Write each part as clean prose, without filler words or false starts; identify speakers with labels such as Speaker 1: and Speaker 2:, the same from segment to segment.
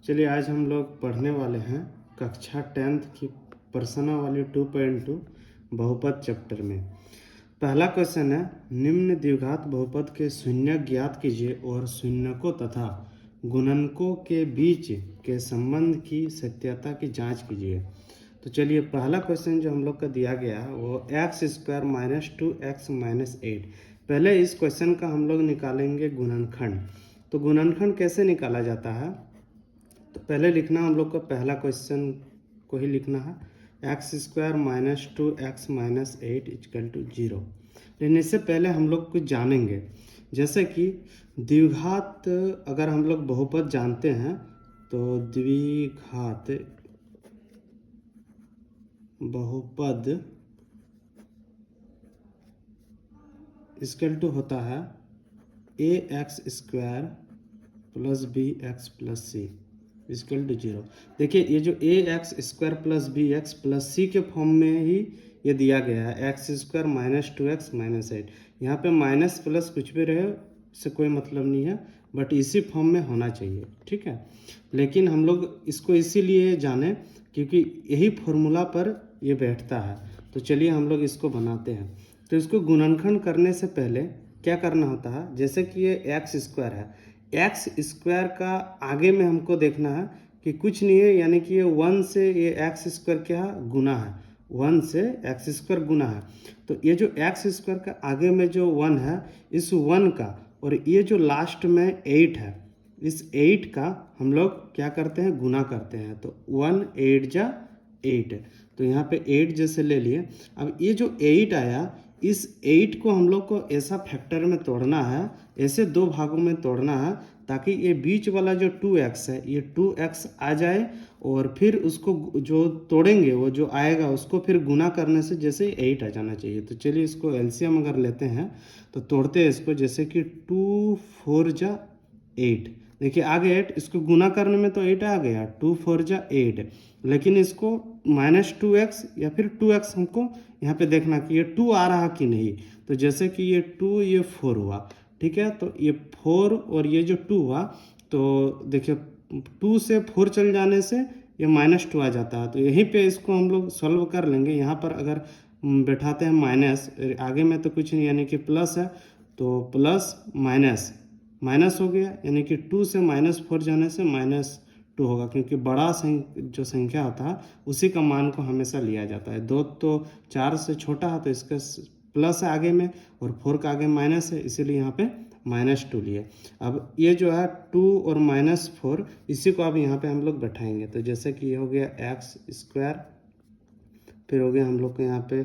Speaker 1: चलिए आज हम लोग पढ़ने वाले हैं कक्षा 10th की प्रश्नावली 2.2 बहुपद चैप्टर में। पहला क्वेश्चन है, निम्न द्विघात बहुपद के शून्यक ज्ञात कीजिए और शून्यकों तथा गुणनकों के बीच के संबंध की सत्यता की जांच कीजिए। तो चलिए पहला क्वेश्चन जो हम लोग का दिया गया है वो x² - 2x - 8। पहले इस क्वेश्चन का हम लोग निकालेंगे गुणनखंड। तो गुणनखंड कैसे निकाला जाता है, तो पहले लिखना हम लोग को पहला क्वेश्चन को ही लिखना है, x² - 2x - 8 = 0। लेकिन इससे पहले हम लोग कुछ जानेंगे, जैसे कि द्विघात अगर हम लोग बहुपद जानते हैं तो द्विघात बहुपद इक्वल टू होता है ax² + bx + c = 0। देखिए ये जो ax² + bx + c के फॉर्म में ही ये दिया गया है, x² - 2x - 8। यहाँ पे माइनस प्लस कुछ भी रहे इससे कोई मतलब नहीं है, बट इसी फॉर्म में होना चाहिए, ठीक है। लेकिन हम लोग इसको इसीलिए जाने क्योंकि यही फॉर्मूला पर ये बैठता है। तो चलिए हम लोग इसको बनाते हैं। तो इसको गुणनखंड करने से पहले क्या करना होता है, जैसे कि ये x² है, x² का आगे में हमको देखना है कि कुछ नहीं है, यानी कि ये 1 से ये x² क्या है, गुना है, 1 से x² गुना है। तो ये जो x² का आगे में जो 1 है, इस 1 का और ये जो लास्ट में 8 है, इस 8 का हम लोग क्या करते हैं, गुना करते हैं। तो 1 8 जा 8, तो यहाँ पे 8 जैसे ले लिए। अब ये जो 8 आया, इस 8 को हम लोग को ऐसा फैक्टर में तोड़ना है, ऐसे दो भागों में तोड़ना है ताकि ये बीच वाला जो 2x है ये 2x आ जाए, और फिर उसको जो तोड़ेंगे वो जो आएगा उसको फिर गुना करने से जैसे 8 आ जाना चाहिए। तो चलिए इसको एलसीएम अगर लेते हैं तो तोड़ते हैं इसको, जैसे कि 2 4 जा 8। देखिए आगे 8, इसको गुना करने में तो 8 आ गया, 2 4 जा 8। लेकिन इसको -2x या फिर 2x हमको यहाँ पे देखना कि ये 2 आ रहा कि नहीं। तो जैसे कि ये 2 ये 4 हुआ, ठीक है। तो ये 4 और ये जो 2 हुआ, तो देखिए 2 से 4 चल जाने से ये -2 आ जाता है। तो यहीं पे इसको हम लोग सॉल्व कर लेंगे। यहाँ पर अगर बैठाते हैं माइनस, आगे में तो कुछ नहीं यानी कि प्लस है, तो प्लस माइनस माइनस हो गया, यानी कि 2 से -4 जाने से -2 होगा, क्योंकि बड़ा जो संख्या होता है उसी का मान को हमेशा लिया जाता है। 2 तो 4 से छोटा है तो इसका प्लस है आगे में, और 4 का आगे माइनस है, इसीलिए यहाँ पे -2 लिए। अब ये जो है 2 और -4, इसी को अब यहाँ पे हम लोग बैठाएंगे। तो जैसे कि ये हो गया x², फिर हो गया हम लोग को यहाँ पे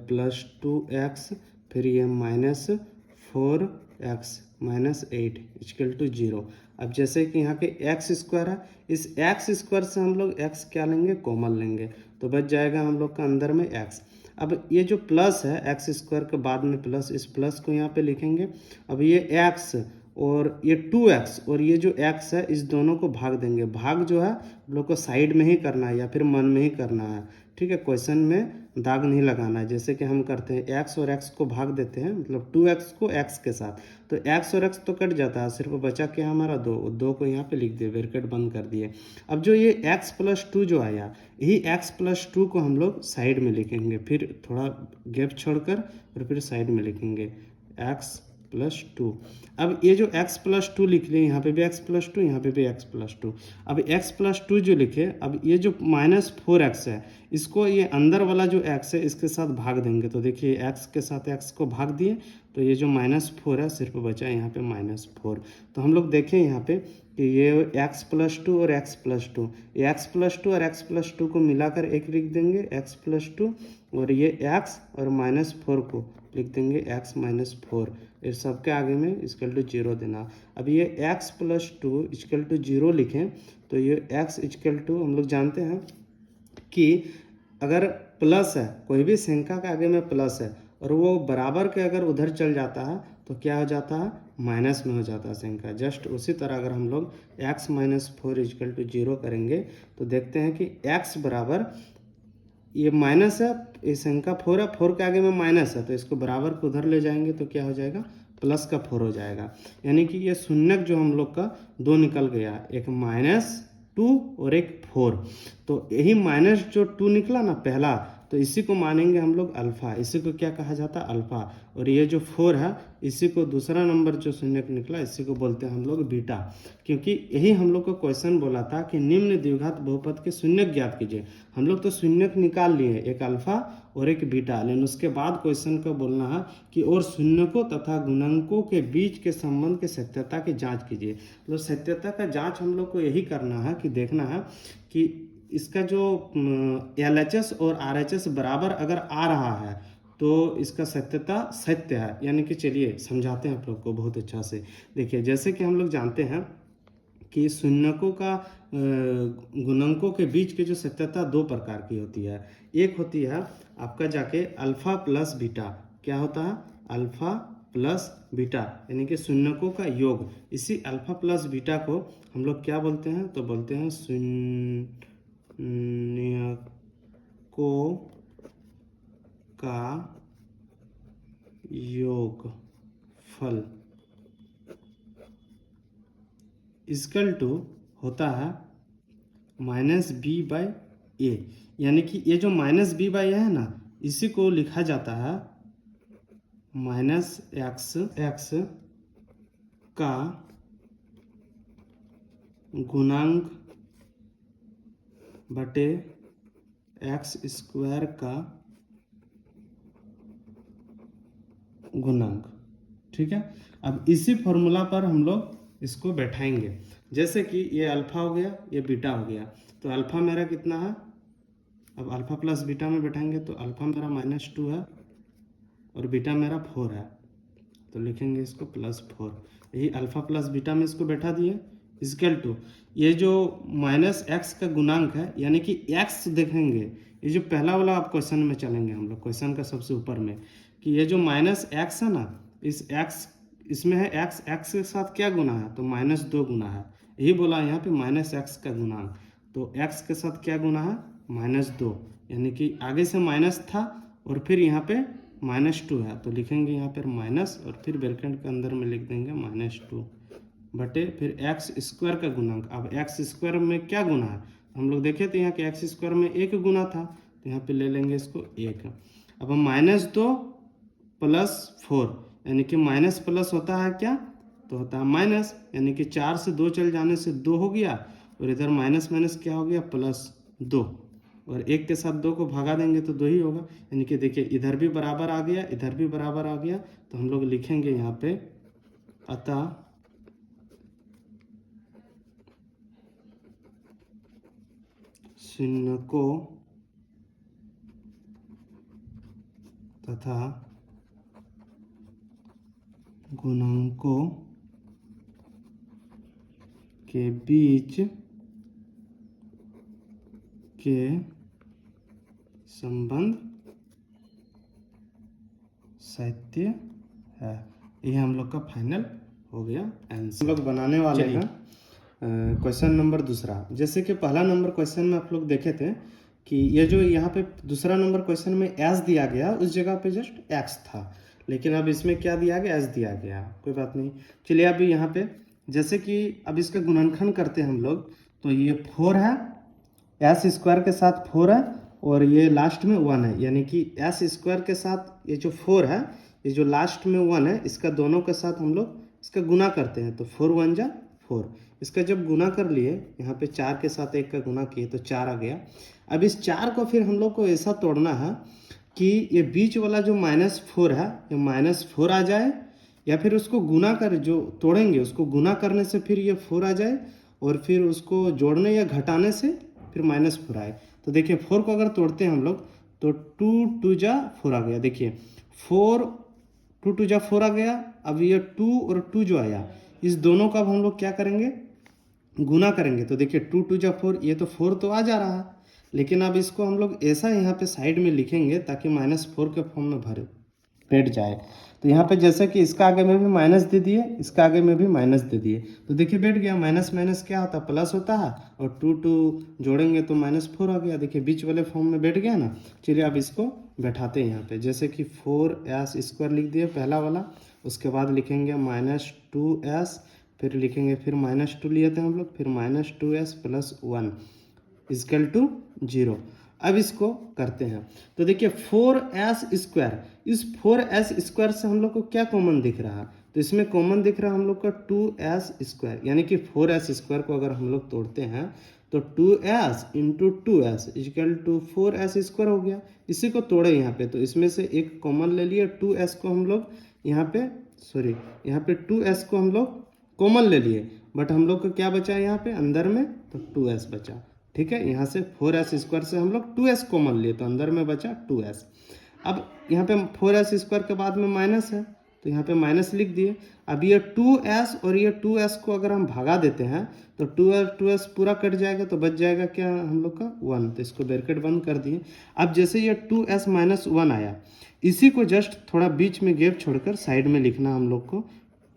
Speaker 1: +2x, फिर ये -4x - 8 = 0। अब जैसे कि यहाँ के x² है, इस x² से हम लोग x क्या लेंगे, कॉमन लेंगे, तो बच जाएगा हम लोग का अंदर में x। अब ये जो प्लस है x² के बाद में प्लस, इस प्लस को यहाँ पे लिखेंगे। अब ये x और ये 2x और ये जो x है, इस दोनों को भाग देंगे। भाग जो है हम लोग को साइड में ही करना है या फिर मन में ही करना है, ठीक है। क्वेश्चन में दाग नहीं लगाना है, जैसे कि हम करते हैं x और x को भाग देते हैं, मतलब 2x को x के साथ, तो x और x तो कट जाता है, सिर्फ बचा क्या हमारा 2 को यहाँ पे लिख दिए, ब्रैकेट बंद कर दिए। अब जो ये x + 2 जो आया, यही x + 2 को हम लोग साइड में लिखेंगे, फिर थोड़ा गैप छोड़कर और फिर साइड में लिखेंगे x + 2। अब ये जो x + 2 लिख लिए, यहाँ पे भी x + 2, यहाँ पे भी x + 2। अब x + 2 जो लिखे, अब ये जो -4x है, इसको ये अंदर वाला जो x है इसके साथ भाग देंगे। तो देखिए x के साथ x को भाग दिए, तो ये जो -4 है सिर्फ बचा यहाँ पे -4। तो हम लोग देखें यहाँ पे कि ये x + 2 और x + 2, ये x + 2 और x + 2 को मिलाकर एक लिख देंगे x + 2, और ये x और -4 को लिख देंगे x - 4। इस सब के आगे में = 0 देना। अब ये x + 2 = 0 लिखें, तो ये x = हम लोग जानते हैं कि अगर प्लस है, कोई भी संख्या के आगे में प्लस है और वो बराबर के अगर उधर चल जाता है तो क्या हो जाता है, माइनस में हो जाता है संख्या। जस्ट उसी तरह अगर हम लोग x - 4 = 0 करेंगे तो देखते हैं कि x बराबर, ये माइनस है, ये संख्या 4 है, 4 के आगे में माइनस है, तो इसको बराबर को उधर ले जाएंगे तो क्या हो जाएगा, प्लस का 4 हो जाएगा। यानी कि ये शून्यक जो हम लोग का 2 निकल गया, एक माइनस 2 और एक 4। तो यही माइनस जो 2 निकला ना पहला, तो इसी को मानेंगे हम लोग अल्फा, इसी को क्या कहा जाता है अल्फा। और ये जो 4 है इसी को दूसरा नंबर जो शून्य निकला इसी को बोलते हैं हम लोग बीटा। क्योंकि यही हम लोग को क्वेश्चन बोला था कि निम्न द्विघात बहुपद के शून्यक ज्ञात कीजिए। हम लोग तो शून्यक निकाल लिए, एक अल्फा और एक बीटा, लेकिन उसके बाद क्वेश्चन को बोलना है कि और शून्यकों तथा गुणकों के बीच के संबंध के सत्यता की जांच कीजिए। तो सत्यता का जांच हम लोग को यही करना है कि देखना है कि इसका जो LHS और RHS बराबर अगर आ रहा है तो इसका सत्यता सत्य है। यानी कि चलिए समझाते हैं आप लोग को बहुत अच्छा से। देखिए जैसे कि हम लोग जानते हैं कि शून्यकों का गुणकों के बीच की जो सत्यता दो प्रकार की होती है। एक होती है आपका जाके अल्फा प्लस बीटा, क्या होता है अल्फा प्लस बीटा, यानी कि शून्यकों का योग। इसी अल्फा प्लस बीटा को हम लोग क्या बोलते हैं, तो बोलते हैं शून्यकों का योगफल इक्वल टू होता है -b/a। यानी कि ये जो -b/a है ना, इसी को लिखा जाता है -x का गुणांक बटे x² का गुणांक। ठीक है, अब इसी फॉर्मूला पर हम लोग इसको बैठाएंगे। जैसे कि ये अल्फा हो गया, ये बीटा हो गया, तो अल्फा मेरा कितना है, अब अल्फा प्लस बीटा में बैठाएंगे तो अल्फा मेरा -2 है और बीटा मेरा 4 है, तो लिखेंगे इसको +4। यही अल्फा प्लस बीटा में इसको बैठा दिए इक्वल टू ये जो -x का गुणांक है, यानी कि x देखेंगे, ये जो पहला वाला आप क्वेश्चन में चलेंगे हम लोग, क्वेश्चन का सबसे ऊपर में, कि ये जो -x है ना, इस x इसमें है x के साथ क्या गुना है, तो -2 गुना है। यही बोला यहाँ पे -x का गुणांक, तो x के साथ क्या गुना है -2, यानी कि आगे से माइनस था और फिर यहाँ पे -2 है, तो लिखेंगे यहाँ पर माइनस और फिर ब्रैकेट के अंदर में लिख देंगे -2 बटे फिर x² का गुणांक। अब x² में क्या गुना है, हम लोग देखे थे यहाँ के x² में 1 गुना था, तो यहाँ पे ले लेंगे इसको 1। अब हम -2 + 4, यानी कि माइनस प्लस होता है क्या, तो होता है माइनस, यानी कि 4 से 2 चल जाने से 2 हो गया, और इधर माइनस माइनस क्या हो गया +2, और 1 के साथ 2 को भगा देंगे तो 2 ही होगा। यानी कि देखिए इधर भी बराबर आ गया, इधर भी बराबर आ गया, तो हम लोग लिखेंगे यहाँ पे अतः शून्यकों तथा गुणांकों के बीच के संबंध सत्य है। यह हम लोग का फाइनल हो गया आंसर। हम लोग बनाने वाले हैं क्वेश्चन नंबर दूसरा। जैसे कि पहला नंबर क्वेश्चन में आप लोग देखे थे कि ये जो यहाँ पे दूसरा नंबर क्वेश्चन में s दिया गया, उस जगह पे जस्ट x था, लेकिन अब इसमें क्या दिया गया, s दिया गया, कोई बात नहीं। चलिए अभी यहाँ पे जैसे कि अब इसका गुणनखंड करते हैं हम लोग, तो ये 4 है, s² के साथ 4 है और ये लास्ट में 1 है, यानी कि s² के साथ ये जो 4 है, ये जो लास्ट में 1 है, इसका दोनों के साथ हम लोग इसका गुना करते हैं, तो 4 × 1 = 4। इसका जब गुना कर लिए, यहाँ पे 4 के साथ 1 का गुना किए तो 4 आ गया। अब इस 4 को फिर हम लोग को ऐसा तोड़ना है कि ये बीच वाला जो -4 है, ये -4 आ जाए, या फिर उसको गुना कर, जो तोड़ेंगे उसको गुना करने से फिर ये 4 आ जाए, और फिर उसको जोड़ने या घटाने से फिर -4 आए। तो देखिए 4 को अगर तोड़ते हैं हम लोग तो 2 × 2 = 4 आ गया। देखिए 4 2 × 2 = 4 आ गया। अब ये 2 और 2 जो आया, इस दोनों का अब हम लोग क्या करेंगे, गुना करेंगे। तो देखिए 2 × 2 = 4, ये तो 4 तो आ जा रहा है, लेकिन अब इसको हम लोग ऐसा यहाँ पे साइड में लिखेंगे ताकि -4 के फॉर्म में बैठ जाए। तो यहाँ पे जैसे कि इसका आगे में भी माइनस दे दिए, इसका आगे में भी माइनस दे दिए, तो देखिए बैठ गया। माइनस माइनस क्या होता है, प्लस होता है, और 2 2 जोड़ेंगे तो -4 आ गया। देखिए बीच वाले फॉर्म में बैठ गया ना। चलिए अब इसको बैठाते हैं यहाँ पे, जैसे कि 4s² लिख दिए पहला वाला, उसके बाद लिखेंगे -2s फिर लिखेंगे, फिर -2 लिए थे हम लोग, फिर -2s + 1 = 0। अब इसको करते हैं तो देखिए 4s², इस 4s² से हम लोग को क्या कॉमन दिख रहा है, तो इसमें कॉमन दिख रहा है हम लोग का 2s², यानी कि 4s² को अगर हम लोग तोड़ते हैं तो 2s × 2s = 4s² हो गया। इसी को तोड़े यहाँ पे, तो इसमें से एक कॉमन ले लिए, 2s को हम लोग यहाँ पे यहाँ पे 2s को हम लोग कॉमन ले लिए, बट हम लोग को क्या बचा यहाँ पे अंदर में, तो 2s बचा। ठीक है, यहाँ से 4s² से हम लोग 2s कॉमन लिए तो अंदर में बचा 2s। अब यहाँ पे 4s² के बाद में माइनस है तो यहाँ पे माइनस लिख दिए। अब ये 2s और ये 2s को अगर हम भगा देते हैं तो 2s पूरा कट जाएगा, तो बच जाएगा क्या हम लोग का 1, तो इसको ब्रैकेट बंद कर दिए। अब जैसे ये 2s - 1 आया, इसी को जस्ट थोड़ा बीच में गैप छोड़कर साइड में लिखना हम लोग को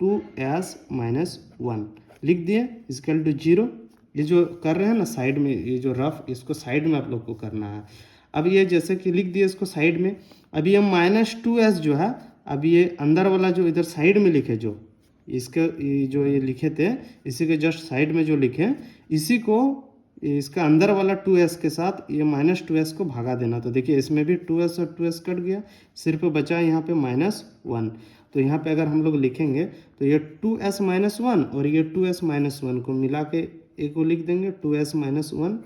Speaker 1: 2s - 1 लिख दिए = 0। ये जो कर रहे हैं ना साइड में, ये जो रफ, इसको साइड में आप लोग को करना है। अब ये जैसे कि लिख दिए इसको साइड में। अब ये -2s जो है, अब ये अंदर वाला जो इधर साइड में लिखे, जो इसके जो ये लिखे थे, इसी के जस्ट साइड में जो लिखे, इसी को इसका अंदर वाला 2s के साथ ये -2s को भगा देना। तो देखिए इसमें भी 2s और 2s कट गया, सिर्फ बचा यहाँ पे -1। तो यहाँ पे अगर हम लोग लिखेंगे तो ये 2s - 1 और ये 2s - 1 को मिला के एक को लिख देंगे 2s - 1,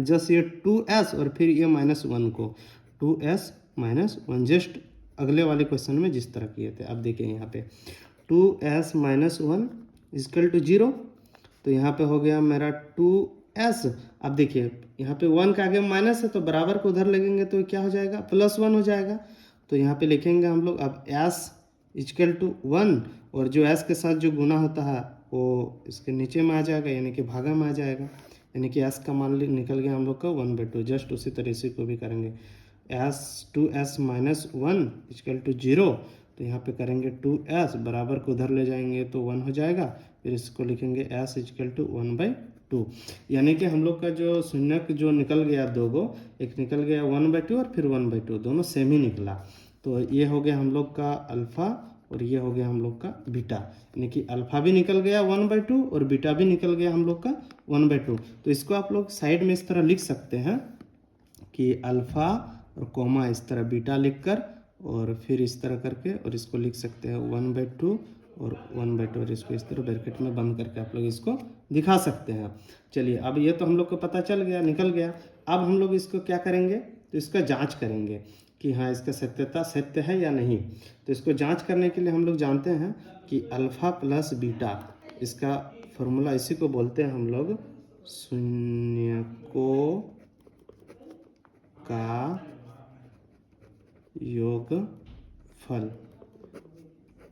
Speaker 1: जस्ट ये 2s और फिर ये -1 को 2s - 1, जस्ट अगले वाले क्वेश्चन में जिस तरह किए थे। अब देखिए यहाँ पे 2s - 1 = 0, तो यहाँ पे हो गया मेरा 2s। अब देखिए यहाँ पे 1 का आगे माइनस है तो बराबर को उधर लगेंगे तो क्या हो जाएगा, +1 हो जाएगा। तो यहाँ पे लिखेंगे हम लोग अब s = 1, और जो s के साथ जो गुना होता है वो इसके नीचे में आ जाएगा, यानी कि भागा में आ जाएगा, यानी कि s का मान निकल गया हम लोग का 1/2। जस्ट उसी तरह से को भी करेंगे, 2s - 1 = 0, तो यहाँ पे करेंगे 2s बराबर को उधर ले जाएंगे तो 1 हो जाएगा। फिर इसको लिखेंगे s = 1/2, यानी कि हम लोग का जो शून्यक जो निकल गया दो गो, एक निकल गया 1/2 और फिर 1/2, दोनों सेम ही निकला। तो ये हो गया हम लोग का अल्फ़ा और ये हो गया हम लोग का बीटा, यानी कि अल्फ़ा भी निकल गया 1/2 और बीटा भी निकल गया हम लोग का 1/2। तो इसको आप लोग साइड में इस तरह लिख सकते हैं कि अल्फ़ा और कोमा इस तरह बीटा लिखकर, और फिर इस तरह करके, और इसको लिख सकते हैं 1/2 और 1/2, और इसको इस तरह ब्रैकेट में बंद करके आप लोग इसको दिखा सकते हैं। चलिए, अब ये तो हम लोग को पता चल गया, निकल गया। अब हम लोग इसको क्या करेंगे, तो इसका जांच करेंगे कि हाँ इसका सत्यता सत्य है या नहीं। तो इसको जांच करने के लिए हम लोग जानते हैं कि अल्फ़ा प्लस बीटा, इसका फॉर्मूला इसी को बोलते हैं हम लोग शून्यकों का योगफल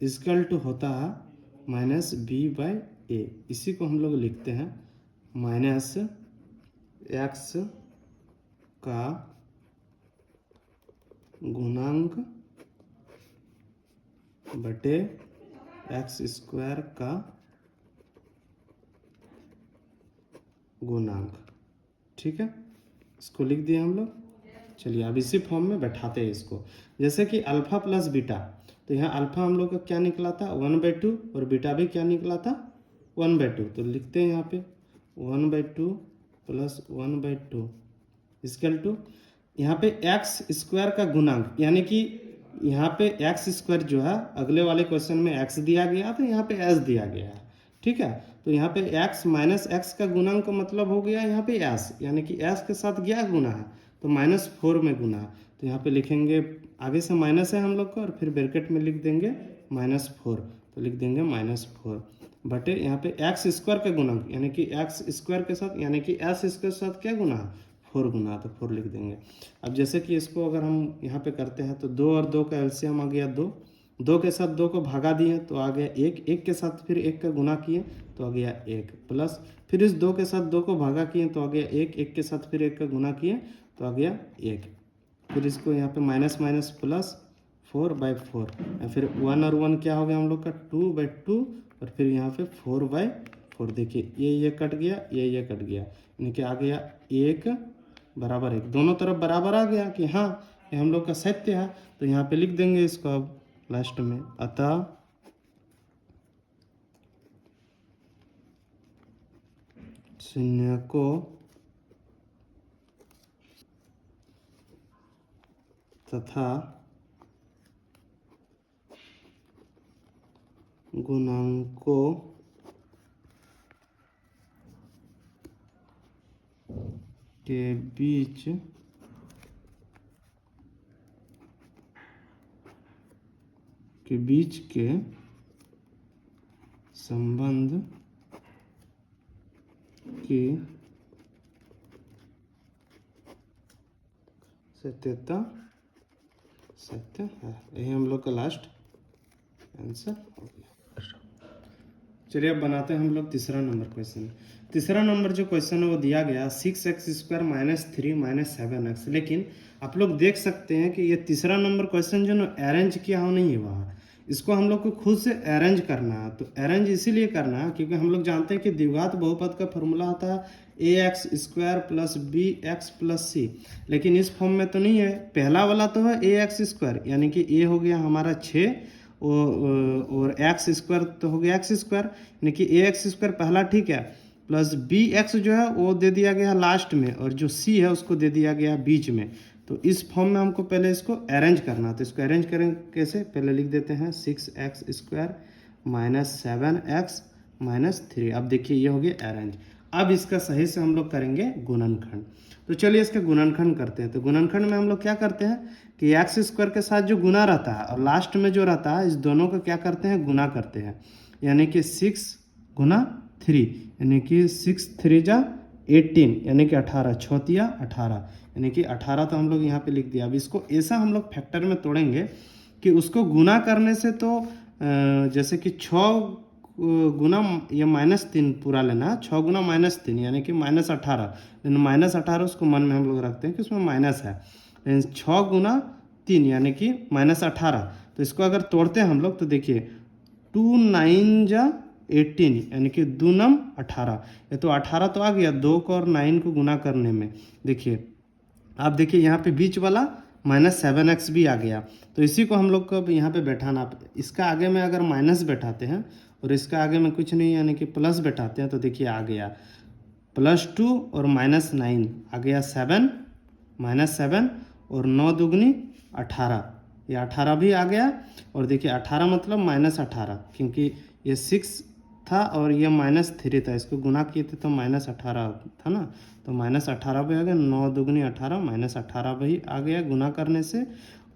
Speaker 1: = होता है -b/a। इसी को हम लोग लिखते हैं -x का गुणांक बटे x² का गुणांक। ठीक है, इसको लिख दिए हम लोग। चलिए अब इसी फॉर्म में बैठाते हैं इसको, जैसे कि अल्फ़ा प्लस बीटा, तो यहाँ अल्फ़ा हम लोग का क्या निकला था 1/2 और बीटा भी क्या निकला था 1/2। तो लिखते हैं यहाँ पे 1/2 + 1/2 = यहाँ पे x² का गुणांक, यानी कि यहाँ पे x² जो है अगले वाले क्वेश्चन में x दिया गया तो यहाँ पे s दिया गया है। ठीक है, तो यहाँ पे x - x का गुणांक का मतलब हो गया यहाँ पे s, यानी कि s के साथ क्या गुना है, तो -4 में गुना है। तो यहाँ पे लिखेंगे, आगे से माइनस है हम लोग का, और फिर ब्रैकेट में लिख देंगे -4, तो लिख देंगे -4 बटे यहाँ पे x² का गुणांक, यानी कि x² के साथ, यानी कि s इसके साथ क्या गुना है 4 गुना, तो 4 लिख देंगे। अब जैसे कि इसको अगर हम यहाँ पे करते हैं तो 2 और 2 का एलसीएम आ गया 2, 2 के साथ 2 को भगा दिए तो आ गया 1, 1 के साथ फिर 1 का गुना किए तो आ गया 1, प्लस फिर इस 2 के साथ 2 को भागा किए तो आ गया 1, 1 के साथ फिर 1 का गुना किए तो आ गया 1, फिर इसको यहाँ पे माइनस माइनस प्लस 4/4, या फिर 1 और 1 क्या हो गया हम लोग का 2/2, और फिर यहाँ पे 4/4। देखिए ये कट गया, ये कट गया, यानी कि आ गया 1 बराबर 1, दोनों तरफ बराबर आ गया कि हाँ ये हम लोग का सत्य है। तो यहाँ पे लिख देंगे इसको अब लास्ट में, अतः शून्य को तथा गुणांकों के बीच के संबंध की सत्यता सत्य है। यही हम लोग का लास्ट आंसर हो गया। चलिए अब बनाते हैं हम लोग तीसरा नंबर क्वेश्चन। तीसरा नंबर जो क्वेश्चन है वो दिया गया 6x² - 3 - 7x। लेकिन आप लोग देख सकते हैं कि ये तीसरा नंबर क्वेश्चन जो ना अरेंज किया हो नहीं हुआ, इसको हम लोग को खुद से अरेंज करना है। तो अरेंज इसीलिए करना है क्योंकि हम लोग जानते हैं कि द्विघात बहुपद का फॉर्मूला होता है ax² + bx + c। लेकिन इस फॉर्म में तो नहीं है। पहला वाला तो है ax², यानी कि a हो गया हमारा 6 और x² तो हो गया x², यानी कि ax² पहला ठीक है, प्लस bx जो है वो दे दिया गया लास्ट में, और जो c है उसको दे दिया गया बीच में। तो इस फॉर्म में हमको पहले इसको अरेंज करना। तो इसको अरेंज करें कैसे, पहले लिख देते हैं 6x² - 7x - 3। अब देखिए ये हो गया अरेंज। अब इसका सही से हम लोग करेंगे गुणनखंड। तो चलिए इसका गुणनखंड करते हैं। तो गुणनखंड में हम लोग क्या करते हैं कि x² के साथ जो गुना रहता है और लास्ट में जो रहता है, इस दोनों का क्या करते हैं, गुना करते हैं। यानी कि 6 × 3, यानी कि 6 × 3 = 18, यानी कि 18, 6 × 18, यानी कि 18 तो हम लोग यहाँ पे लिख दिया। अब इसको ऐसा हम लोग फैक्टर में तोड़ेंगे कि उसको गुना करने से तो जैसे कि 6 गुना ये -3 पूरा लेना, 6 गुना -3 यानी कि -18। लेकिन -18 उसको मन में हम लोग रखते हैं कि उसमें माइनस है। लेकिन 6 × 3 यानी कि -18। तो इसको अगर तोड़ते हैं हम लोग तो देखिए 2 × 9 = 18, यानी कि 2 × 9 = 18। ये तो 18 तो आ गया 2 को और 9 को गुना करने में। देखिए आप देखिए यहाँ पे बीच वाला -7x भी आ गया। तो इसी को हम लोग को अब यहाँ पे बैठाना। इसका आगे में अगर माइनस बैठाते हैं और इसका आगे में कुछ नहीं यानी कि प्लस बैठाते हैं, तो देखिए आ गया +2 और -9 आ गया 7 -7 और 9 दूगनी 18, ये 18 भी आ गया। और देखिए 18 मतलब -18, क्योंकि ये 6 था और ये -3 था, इसको गुना किए थे तो -18 था ना, तो -18 भी आ गया। 9 दूगनी 18 -18 भी आ गया गुना करने से।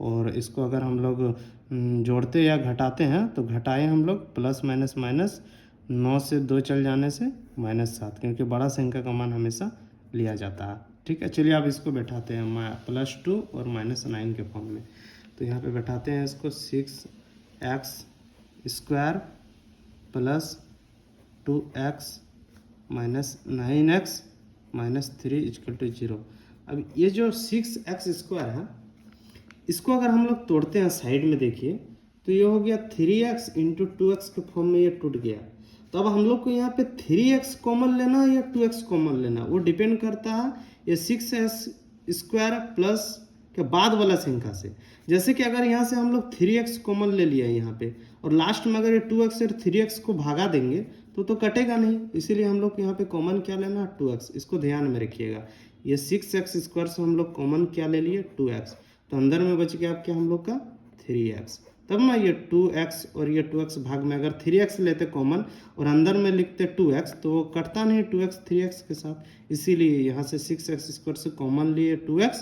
Speaker 1: और इसको अगर हम लोग जोड़ते या घटाते हैं तो घटाए हम लोग प्लस माइनस माइनस, 9 से 2 चल जाने से -7, क्योंकि बड़ा संख्या का मान हमेशा लिया जाता है। ठीक है, चलिए अब इसको बैठाते हैं +2 और -9 के फॉर्म में। तो यहाँ पे बैठाते हैं इसको 6x² + 2x - 9x - 3 = 0। अब ये जो 6x² है, इसको अगर हम लोग तोड़ते हैं साइड में देखिए तो ये हो गया 3x × 2x के फॉर्म में ये टूट गया। तो अब हम लोग को यहाँ पे 3x कॉमन लेना है या 2x कॉमन लेना, वो डिपेंड करता है ये 6x² प्लस के बाद वाला संख्या से। जैसे कि अगर यहाँ से हम लोग 3x कॉमन ले लिया यहाँ पे और लास्ट में अगर ये 2x और 3x को भागा देंगे तो कटेगा नहीं, इसीलिए हम लोग यहाँ पे कॉमन क्या लेना है, 2x। इसको ध्यान में रखिएगा, ये 6x² से हम लोग कॉमन क्या ले लिए, 2x। तो अंदर में बच गया आपके हम लोग का 3x। तब ना ये 2x और ये 2x भाग में अगर 3x लेते कॉमन और अंदर में लिखते 2x तो वो कटता नहीं 2x 3x के साथ, इसीलिए यहाँ से 6x² से कॉमन लिए 2x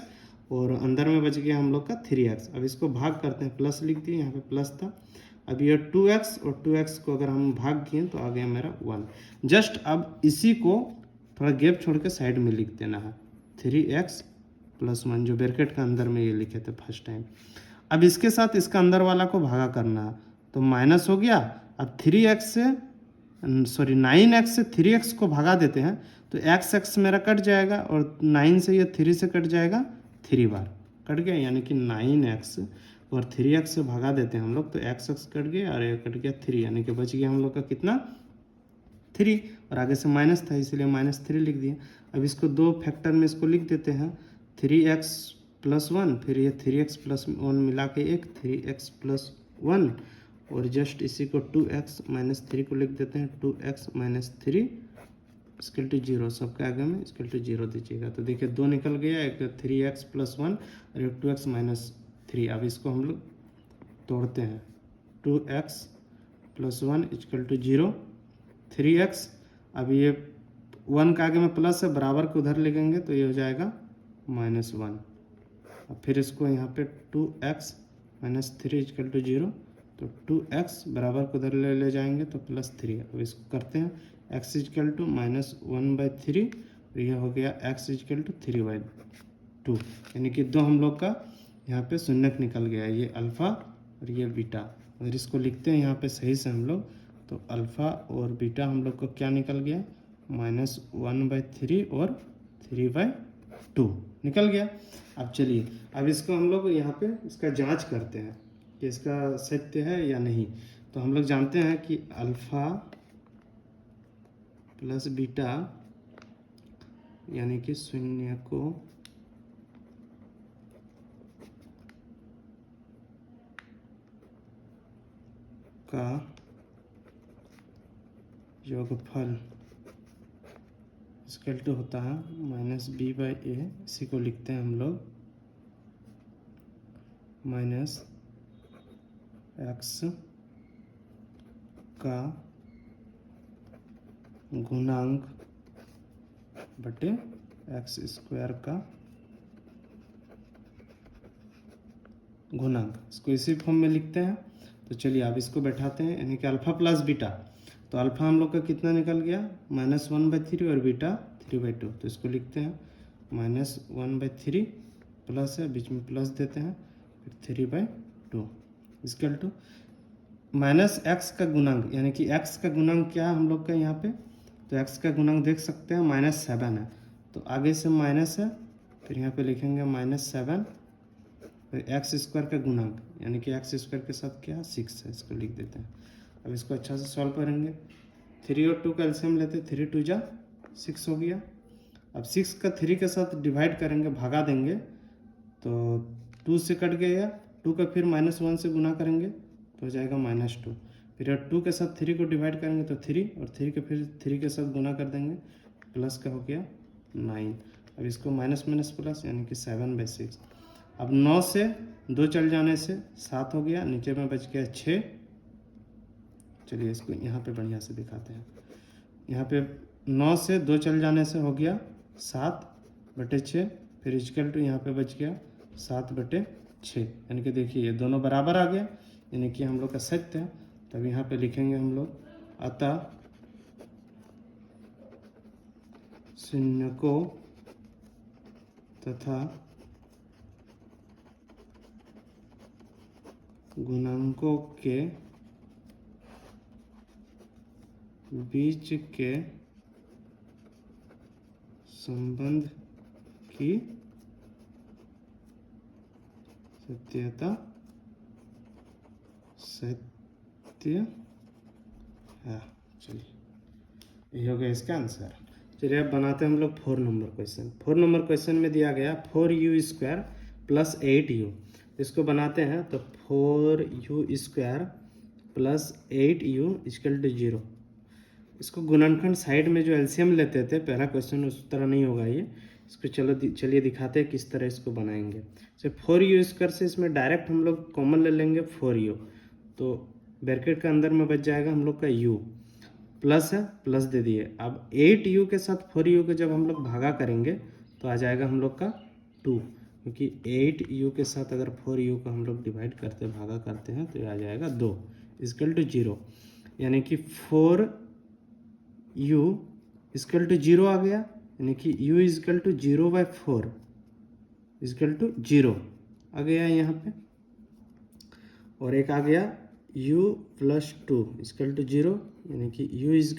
Speaker 1: और अंदर में बच गया हम लोग का 3x। अब इसको भाग करते हैं, प्लस लिख दिए, यहाँ पे प्लस था। अब ये 2x और 2x को अगर हम भाग किए तो आ गया मेरा 1। जस्ट अब इसी को थोड़ा गैप छोड़ के साइड में लिख देना है, 3x + 1 जो ब्रैकेट का अंदर में ये लिखे थे फर्स्ट टाइम। अब इसके साथ इसका अंदर वाला को भागा करना है तो माइनस हो गया। अब 9x से 3x को भगा देते हैं तो x मेरा कट जाएगा और 9 से ये 3 से कट जाएगा, 3 बार कट गया, यानी कि 9x और 3x से भगा देते हैं हम लोग तो x कट गया और ये कट गया 3, यानी कि बच गया हम लोग का कितना, 3। और आगे से माइनस था इसलिए -3 लिख दिया। अब इसको 2 फैक्टर में इसको लिख देते हैं, 3x + 1 फिर ये 3x + 1 मिला के 1, 3x + 1 और जस्ट इसी को 2x - 3 को लिख देते हैं, 2x - 3 इक्वल टू जीरो, सबके आगे में इक्वल टू जीरो दीजिएगा। तो देखिए 2 निकल गया, एक 3x + 1 और एक 2x - 3। अब इसको हम लोग तोड़ते हैं। 2x + 1 इक्वल टू 0, 3x, अब ये 1 का आगे में प्लस है, बराबर को उधर लिखेंगे तो ये हो जाएगा -1। अब फिर इसको यहाँ पे 2x - 3 इक्वल टू 0, तो 2x बराबर को उधर ले जाएंगे तो +3। अब इसको करते हैं, x इक्वल टू -1/3 और यह हो गया x इक्वल टू 3/2, यानी कि दो हम लोग का यहाँ पे शून्यक निकल गया, ये अल्फ़ा और ये बीटा। अगर इसको लिखते हैं यहाँ पे सही से हम लोग, तो अल्फ़ा और बीटा हम लोग को क्या निकल गया, -1/3 और 3/2 निकल गया। अब चलिए, अब इसको हम लोग यहाँ पे इसका जांच करते हैं कि इसका सत्य है या नहीं। तो हम लोग जानते हैं कि अल्फ़ा प्लस बीटा यानी कि शून्य को का योगफल इक्वल टू होता है -b/a। इसी को लिखते हैं हम लोग -x का गुणांक बटे x² का गुणांक। इसको इसी फॉर्म में लिखते हैं। तो चलिए अब इसको बैठाते हैं, यानी कि अल्फ़ा प्लस बीटा। तो अल्फ़ा हम लोग का कितना निकल गया, -1/3 और बीटा 3/2। तो इसको लिखते हैं -1/3 प्लस है, बीच में प्लस देते हैं, फिर 3/2 इक्वल टू -x का गुणांक, यानी कि x का गुणांक क्या है हम लोग का यहाँ पे। तो x का गुणांक देख सकते हैं -7 है, तो आगे से माइनस है, फिर यहाँ पे लिखेंगे -7, फिर x² का गुणांक, यानी कि x² के साथ क्या 6 है, इसको लिख देते हैं। अब इसको अच्छा से सॉल्व करेंगे, 3 और 2 का एलसीएम लेते हैं, 3 2 जा 6 हो गया। अब 6 का 3 के साथ डिवाइड करेंगे, भगा देंगे, तो 2 से कट गया, 2 का फिर -1 से गुना करेंगे तो हो जाएगा -2। फिर 2 के साथ 3 को डिवाइड करेंगे तो 3, और 3 के फिर 3 के साथ गुना कर देंगे, प्लस का हो गया 9। अब इसको माइनस माइनस प्लस, यानी कि 7/6। अब 9 से 2 चल जाने से 7 हो गया, नीचे में बच गया 6। चलिए इसको यहाँ पे बढ़िया से दिखाते हैं। यहाँ पे 9 से 2 चल जाने से हो गया 7/6, फिर इक्वल टू यहाँ पे बच गया 7/6, यानी कि देखिए ये दोनों बराबर आ गया, यानी कि हम लोग का सत्य है। तब यहाँ पे लिखेंगे हम लोग, अतः शून्य को तथा गुणांकों के बीच के संबंध की सत्य है। चलिए ये हो गया इसका आंसर। चलिए अब बनाते हैं हम लोग 4 नंबर क्वेश्चन। 4 नंबर क्वेश्चन में दिया गया 4u² + 8u। इसको बनाते हैं, तो 4u² + 8u = 0। इसको गुणनखंड साइड में जो एलसीएम लेते थे, पहला क्वेश्चन उस तरह नहीं होगा ये। इसको चलिए दिखाते हैं किस तरह इसको बनाएंगे। जैसे 4u² से इसमें डायरेक्ट हम लोग कॉमन ले लेंगे 4u, तो ब्रैकेट के अंदर में बच जाएगा हम लोग का u, प्लस है, प्लस दे दिए। अब 8u के साथ 4u को जब हम लोग भागा करेंगे तो आ जाएगा हम लोग का 2, क्योंकि 8u के साथ अगर 4u को हम लोग डिवाइड करते भागा करते हैं तो ये आ जाएगा 2 = 0, यानी कि 4u = 0 आ गया, यानी कि u = 0/4 = 0 आ गया यहाँ पे। और एक आ गया u + 2 = 0, यानी कि u =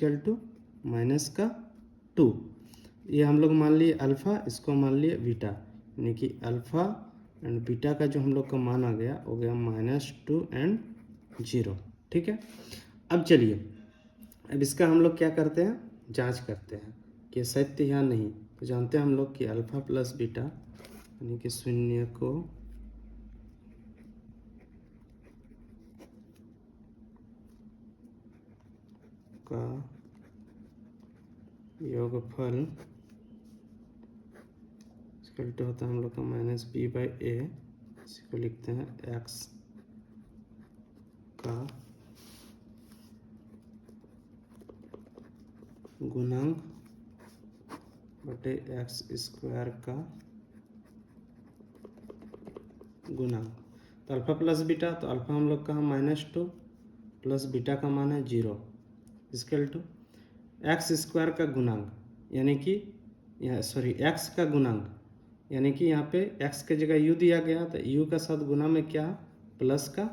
Speaker 1: -2। ये हम लोग मान लिए अल्फ़ा, इसको मान लिए बीटा, यानी कि अल्फ़ा एंड बीटा का जो हम लोग का मान आ गया हो गया -2 एंड 0। ठीक है। अब चलिए, अब इसका हम लोग क्या करते हैं, जांच करते हैं कि सत्य या नहीं। तो जानते हैं हम लोग कि अल्फ़ा प्लस बीटा यानी कि शून्य को का योगफल इक्वल टू होता है हम लोग का माइनस बी बाई ए, इसी को लिखते हैं एक्स का गुणांक बटे एक्स स्क्वायर का गुणांक। तो अल्फा प्लस बीटा, तो अल्फा हम लोग का -2 प्लस बीटा का मान है 0 इक्वल टू एक्स स्क्वायर का गुणांक, यानी कि एक्स का गुणांक, यानी कि यहाँ पे एक्स के जगह यू दिया गया, तो यू का साथ गुना में क्या प्लस का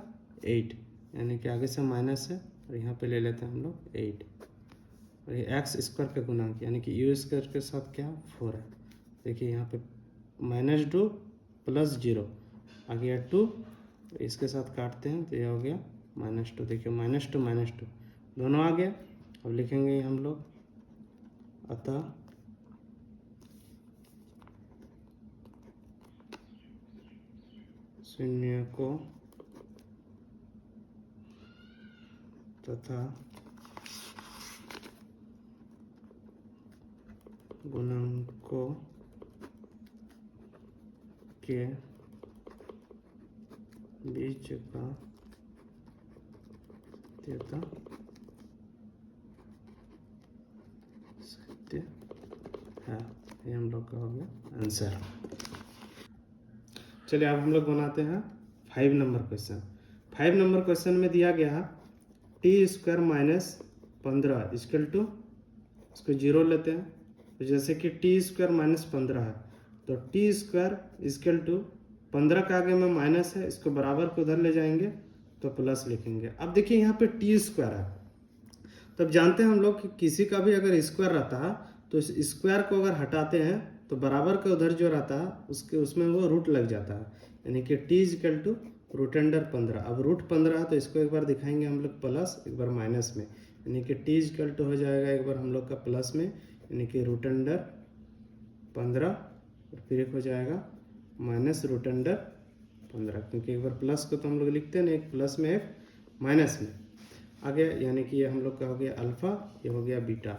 Speaker 1: 8, यानी कि आगे से माइनस है और यहाँ पे ले लेते हैं हम लोग 8, और ये एक्स स्क्वायर का गुणांक यानी कि यू स्क्वायर के साथ क्या 4 है। देखिए यहाँ पे -2 प्लस 0 आ गया 2, इसके साथ काटते हैं तो ये हो गया -2। देखिए -2 दोनों आ गया। अब लिखेंगे हम लोग अतः शून्य को तथा गुणांकों के बीच का सत्यता सत्य है। ये हम लोग का हो गया आंसर। चलिए अब हम लोग बनाते हैं 5 नंबर क्वेश्चन। 5 नंबर क्वेश्चन में दिया गया टी स्क्वायर -15 इक्वल टू, इसको 0 लेते हैं, तो जैसे कि टी स्क्वायर -15 है तो टी स्क्वायर इक्वल टू 15 का आगे में माइनस है, इसको बराबर को उधर ले जाएंगे तो प्लस लिखेंगे। अब देखिए यहाँ पे टी स्क्वायर है, तब जानते हैं हम लोग कि किसी का भी अगर स्क्वायर रहता है तो इस स्क्वायर को अगर हटाते हैं तो बराबर का उधर जो रहता है उसके उसमें वो रूट लग जाता है, यानी कि टी इक्वल टू √15। अब √15 है तो इसको एक बार दिखाएंगे हम लोग प्लस, एक बार माइनस में, यानी कि टी इक्वल टू हो जाएगा एक बार हम लोग का प्लस में, यानी कि √15, और फिर एक हो जाएगा -√15, क्योंकि एक बार प्लस को तो हम लोग लिखते हैं ना, एक प्लस में एक माइनस में आ गया, यानी कि ये हम लोग का हो गया अल्फ़ा, ये हो गया बीटा,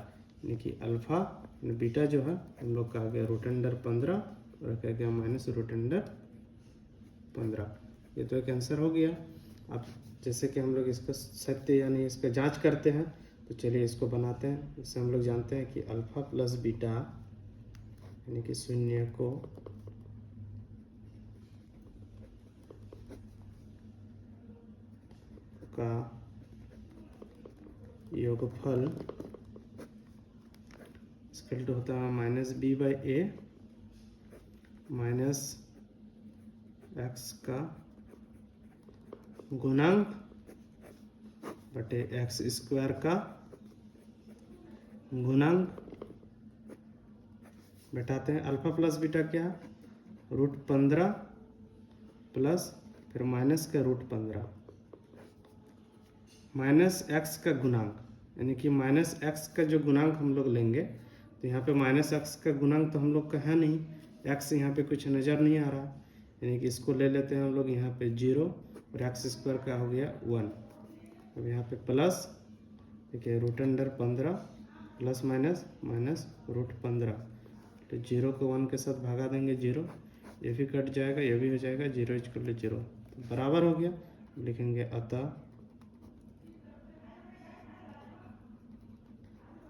Speaker 1: यानी कि अल्फ़ा बीटा जो है हम लोग का आ गया √15 और क्या गया -√15। ये तो एक आंसर हो गया। अब जैसे कि हम लोग इसका सत्य यानी इसका जांच करते हैं, तो चलिए इसको बनाते हैं। इससे हम लोग जानते हैं कि अल्फ़ा प्लस बीटा यानी कि शून्य को का योगफल इक्वल टू होता है -b/a माइनस एक्स का गुणांक बटे एक्स स्क्वायर का गुणांक, बैठाते हैं अल्फा प्लस बीटा क्या √15 प्लस फिर माइनस का √15 माइनस एक्स का गुणांक, यानी कि माइनस एक्स का जो गुणांक हम लोग लेंगे, तो यहाँ पे माइनस एक्स का गुणांक तो हम लोग का है नहीं, एक्स यहाँ पे कुछ नज़र नहीं आ रहा, यानी कि इसको ले लेते हैं हम लोग यहाँ पे 0 और एक्स स्क्वायर का हो गया 1। अब यहाँ पे प्लस देखिए √15 प्लस माइनस -√15, तो 0 को 1 के साथ भागा देंगे 0, ये भी कट जाएगा, ये भी हो जाएगा 0 = 0, तो बराबर हो गया। लिखेंगे अतः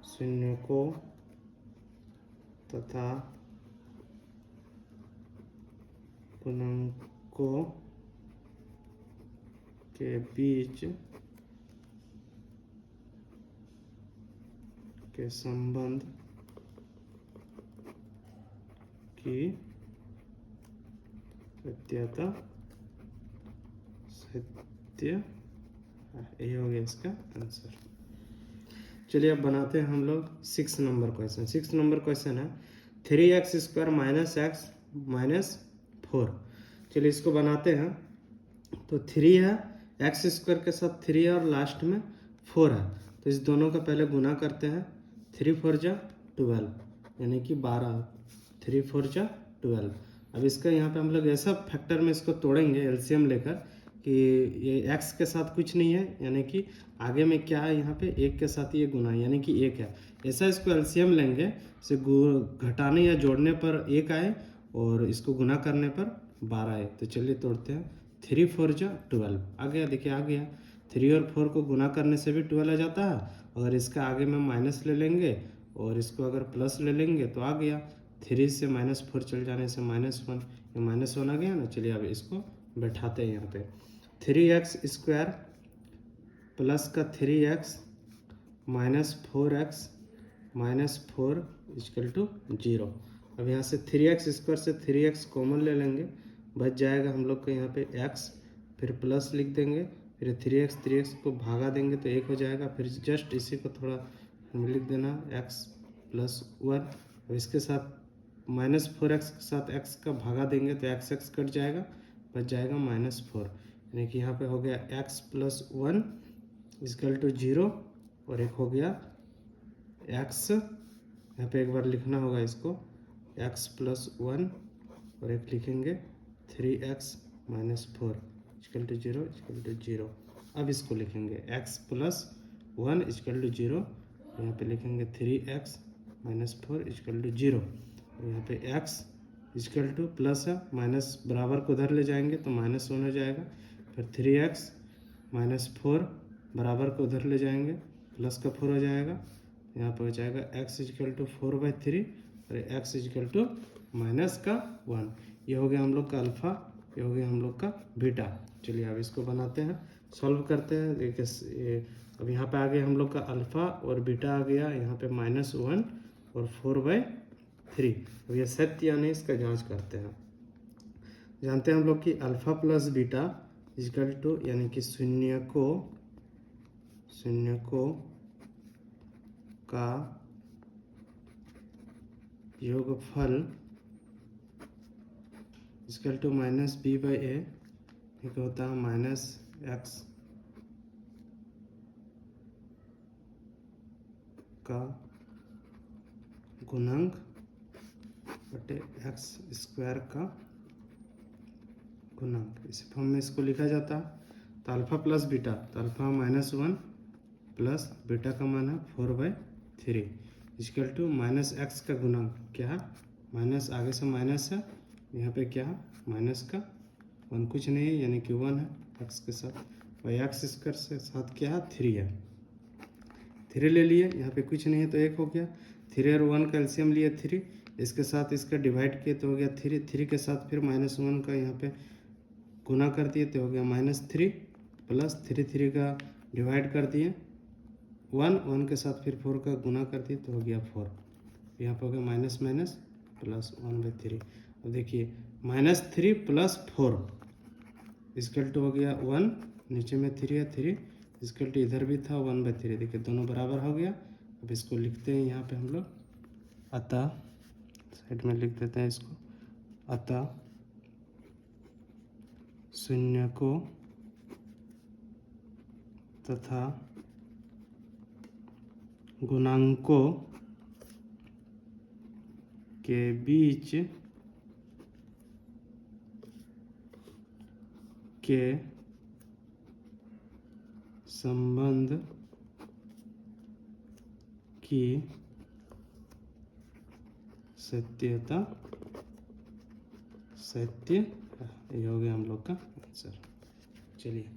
Speaker 1: शून्य को तथा गुणांकों के बीच के संबंध की सत्यता सत्य है। यही हो गया इसका आंसर। चलिए अब बनाते हैं हम लोग 6 नंबर क्वेश्चन। 6 नंबर क्वेश्चन है 3x² - x - 4। चलिए इसको बनाते हैं। तो 3 है, x² के साथ 3 है और लास्ट में 4 है, तो इस दोनों का पहले गुना करते हैं। 3 4 जा 12 यानी कि 12, 3 4 जा 12। अब इसका यहाँ पे हम लोग ऐसा फैक्टर में इसको तोड़ेंगे एलसीएम लेकर कि ये x के साथ कुछ नहीं है, यानी कि आगे में क्या है, यहाँ पे 1 के साथ ये गुना है, यानी कि 1 है। ऐसा इसको एलसीएम लेंगे, इसे घटाने या जोड़ने पर 1 आए और इसको गुना करने पर 12 आए। तो चलिए तोड़ते हैं। 3 4 जा 12 आ गया, देखिए आ गया। 3 और 4 को गुना करने से भी 12 आ जाता है। अगर इसका आगे में माइनस ले लेंगे और इसको अगर प्लस ले लेंगे तो आ गया। 3 से -4 चल जाने से -1, ये -1 आ गया ना। चलिए अब इसको बैठाते हैं यहाँ पे। 3x² प्लस का 3x -4x -4 = 0। अब यहाँ से 3x² से 3x कॉमन ले लेंगे, बच जाएगा हम लोग को यहाँ पे x, फिर प्लस लिख देंगे, फिर 3x को भागा देंगे तो 1 हो जाएगा। फिर जस्ट इसी को थोड़ा लिख देना x + 1। अब इसके साथ -4x के साथ x का भागा देंगे तो x कट जाएगा, बच जाएगा -4। यानी कि यहाँ पे हो गया x + 1 = 0 और एक हो गया x, यहाँ पे एक बार लिखना होगा इसको, x + 1 और एक लिखेंगे 3x - 4 = 0 अब इसको लिखेंगे x + 1 = 0, यहाँ पे लिखेंगे 3x - 4 = 0। और यहाँ पे x = प्लस है, माइनस बराबर को उधर ले जाएंगे तो -1 हो जाएगा। फिर 3x - 4 बराबर को उधर ले जाएंगे, प्लस का 4 हो जाएगा। यहाँ पर हो जाएगा x = 4/3 और x = -1। ये हो गया हम लोग का अल्फ़ा, ये हो गया हम लोग का बीटा। चलिए अब इसको बनाते हैं, सॉल्व करते हैं। देखिए अब यहाँ पे आ गया हम लोग का अल्फ़ा और बीटा आ गया यहाँ पे -1 और 4/3। अब ये सत्य या नहीं इसका जांच करते हैं। जानते हैं हम लोग कि अल्फ़ा + बीटा = यानी कि शून्य को का योगफल = -b/a, एक होता है -x का गुणनक बटे x² का गुणनक। इस फॉर्म में इसको लिखा जाता है। तो अल्फ़ा + बीटा, तो अल्फ़ा -1 प्लस बीटा का मान है 4/3 = -x का गुणनक क्या है, माइनस आगे से माइनस है, यहाँ पे क्या है माइनस का 1 कुछ नहीं है, यानी कि 1 है x के साथ, और x² से साथ क्या है 3 है। 3 ले लिए, यहाँ पे कुछ नहीं है तो 1 हो गया। 3 और 1 का एलसीएम लिए 3, इसके साथ इसका डिवाइड किए तो हो गया 3, 3 के साथ फिर -1 का यहाँ पे गुना कर दिए तो हो गया -3 प्लस 3, 3 का डिवाइड कर दिए 1, 1 के साथ फिर 4 का गुना कर दिए तो हो गया 4। यहाँ पर हो गया माइनस प्लस 1/3। अब देखिए -3 + 4 = हो गया 1, नीचे में 3 है, 3 = इधर भी था 1/3। देखिए दोनों बराबर हो गया। अब इसको लिखते हैं यहाँ पे हम लोग, अतः साइड में लिख देते हैं इसको, अतः शून्य को तथा गुणांकों के बीच के संबंध की सत्यता सत्य, ये हो गया हम लोग का आंसर। चलिए।